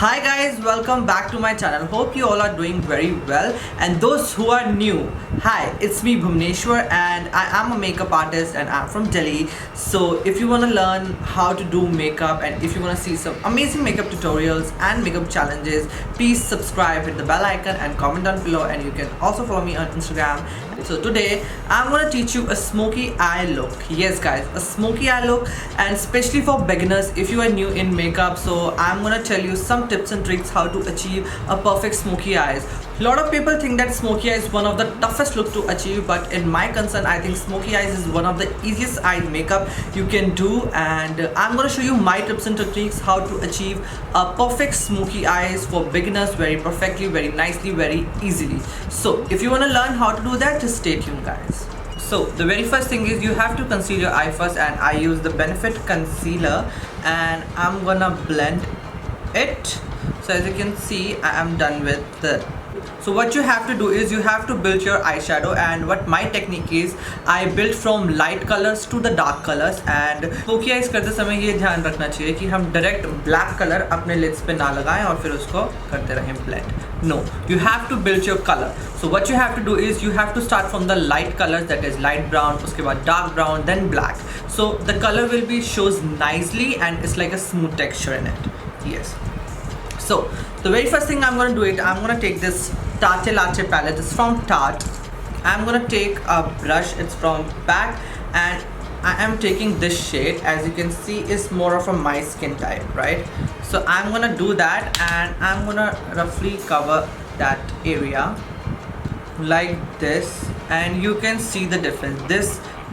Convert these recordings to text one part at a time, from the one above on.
Hi guys, welcome back to my channel. Hope you all are doing very well, and those who are new, hi, it's me Bhuvneshwar and I am a makeup artist and I'm from Delhi. So if you want to learn how to do makeup and if you want to see some amazing makeup tutorials and makeup challenges, please subscribe, hit the bell icon and comment down below, and you can also follow me on Instagram. So today I'm going to teach you a smoky eye look. Yes guys, a smoky eye look, and especially for beginners if you are new in makeup. So I'm going to tell you some tips and tricks how to achieve a perfect smoky eyes. A lot of people think that smoky eyes is one of the toughest look to achieve, but in my concern I think smoky eyes is one of the easiest eye makeup you can do, and I'm going to show you my tips and techniques how to achieve a perfect smoky eyes for beginners very perfectly, very nicely, very easily. So if you want to learn how to do that, just stay tuned guys. So the very first thing is you have to conceal your eye first, and I use the Benefit concealer and I'm gonna blend it. So as you can see, I am done with it. So what you have to do is you have to build your eyeshadow, and what my technique is, I build from light colors to the dark colors. And smoky eyes करते समय ये ध्यान रखना चाहिए कि हम direct black colour अपने leads पे ना लगाएं और फिर उसको करते रहें blend. No, you have to build your color. So what you have to do is you have to start from the light colors, that is light brown, उसके बाद dark brown, then black. So the color will be shows nicely and it's like a smooth texture in it. Yes. So the very first thing I'm going to do it, I'm going to take this Tarte Latte palette. It's from Tarte. I'm going to take a brush. It's from PAC, and I am taking this shade. As you can see, is more of a my skin type, right? So I'm going to do that, and I'm going to roughly cover that area like this, and you can see the difference.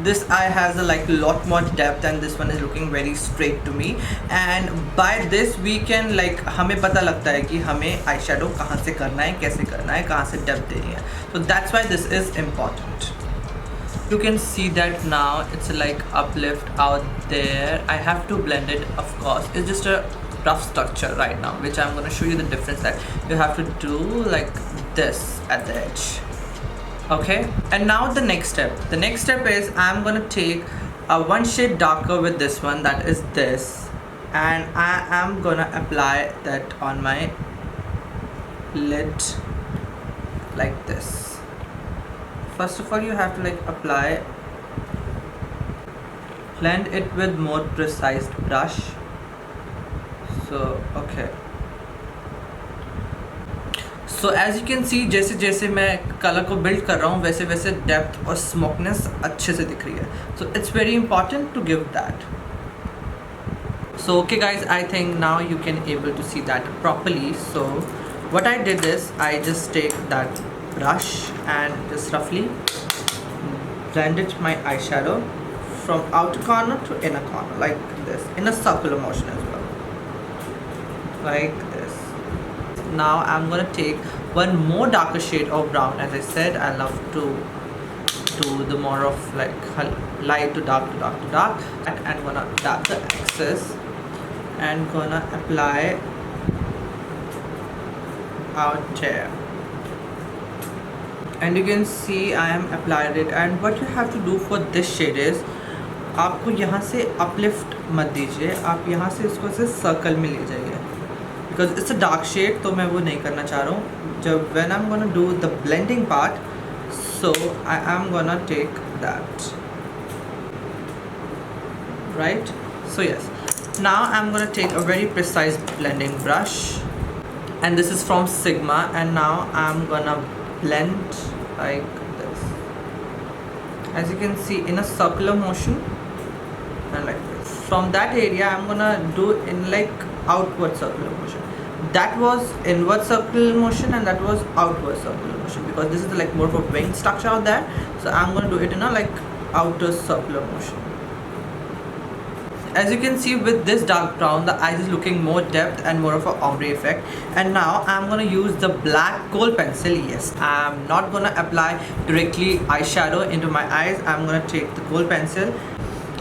This eye has a lot more depth, and this one is looking very straight to me. And by this we can हमें पता लगता है कि हमें eyeshadow कहाँ से करना है, कैसे करना है, कहाँ से depth देनी है. So that's why this is important. You can see that now it's like uplift out there. I have to blend it, of course. It's just a rough structure right now, which I'm going to show you the difference that you have to do like this at the edge. Okay, and now the next step is I'm gonna take a one shade darker with this one, that is this, and I am gonna apply that on my lid like this. First of all, you have to apply, blend it with more precise brush. So okay, so as you can see, जैसे जैसे मैं colour को build कर रहा हूँ वैसे वैसे depth और स्मोकनेस अच्छे से दिख रही है. So it's very important to give that. So okay guys, I think now you can able to see that properly. So what I did is I just take that brush and just roughly blended my eyeshadow from outer corner to inner corner like this, in a circular motion as well, like this. Now I'm gonna take one more darker shade of brown. As I said, I love to do the more of light to dark to dark to dark, and I'm gonna tap the excess and gonna apply out there, and you can see I am applied it. And what you have to do for this shade is आपको यहाँ से uplift मत दीजिए, आप यहाँ से इसको से circle में ले जाइए, because it's a dark shade, तो मैं वो नहीं करना चाह रहा हूँ. जब when I'm gonna do the blending part, so I am gonna take that, right? So yes, now I'm gonna take a very precise blending brush, and this is from Sigma, and now I'm gonna blend like this, as you can see, in a circular motion, and like this. From that area I'm gonna do in outward circular motion. That was inward circular motion and that was outward circular motion, because this is more of a wing structure out there. So I'm going to do it in a outer circular motion. As you can see, with this dark brown, the eyes is looking more depth and more of a ombre effect. And now I'm going to use the PAC Khol Pencil. Yes, I'm not going to apply directly eyeshadow into my eyes. I'm going to take the Khol Pencil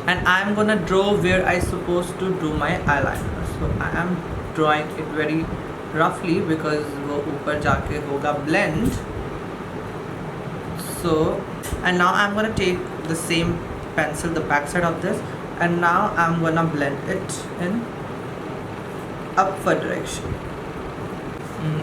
and I'm going to draw where I supposed to do my eyeliner. So I am drawing it very roughly because वो ऊपर जाके होगा blend. So, and now I'm gonna take the same pencil, the back side of this, and now I'm gonna blend it in upward direction.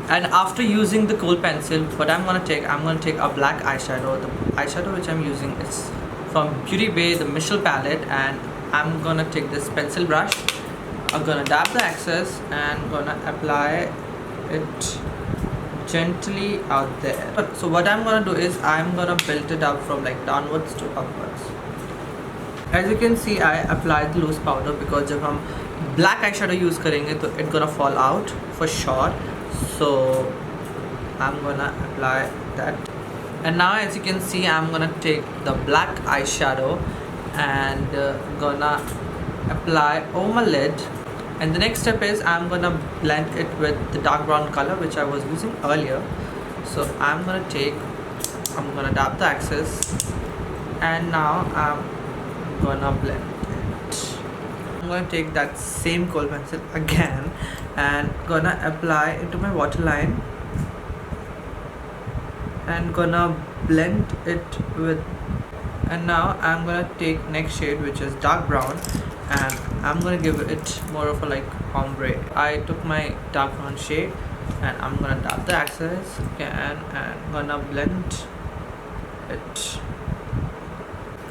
And after using the Khol pencil, what I'm gonna take a black eyeshadow. The eyeshadow which I'm using is from Beauty Bay, the Michelle palette, and I'm gonna take this pencil brush. I'm gonna dab the excess and gonna apply it gently out there. So what I'm gonna do is I'm gonna build it up from like downwards to upwards. As you can see, I applied the loose powder because जब हम black eyeshadow use करेंगे तो it gonna fall out for sure. So I'm gonna apply that. And now as you can see, I'm gonna take the black eyeshadow and gonna apply over my lid. And the next step is I'm gonna blend it with the dark brown color which I was using earlier. So I'm gonna dab the excess, and now I'm gonna blend it. I'm gonna take that same Khol pencil again and gonna apply it to my waterline and gonna blend it with. And now I'm gonna take next shade which is dark brown, and I'm gonna give it more of a like ombre. I took my dark brown shade and I'm gonna dab the excess again and gonna blend it.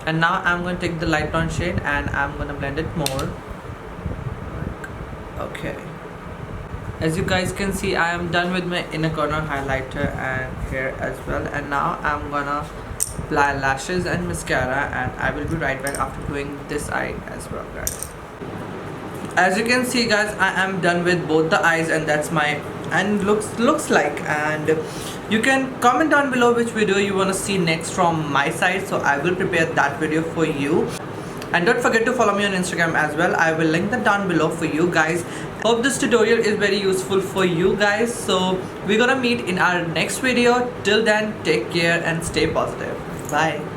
And now I'm gonna take the light brown shade and I'm gonna blend it more. Okay. As you guys can see, I am done with my inner corner highlighter and here as well. And now I'm gonna apply lashes and mascara, and I will be right back after doing this eye as well, guys. As you can see, guys, I am done with both the eyes, and that's my and looks like. And you can comment down below which video you want to see next from my side, so I will prepare that video for you. And don't forget to follow me on Instagram as well. I will link that down below for you guys. Hope this tutorial is very useful for you guys. So we're gonna meet in our next video. Till then, take care and stay positive. Bye.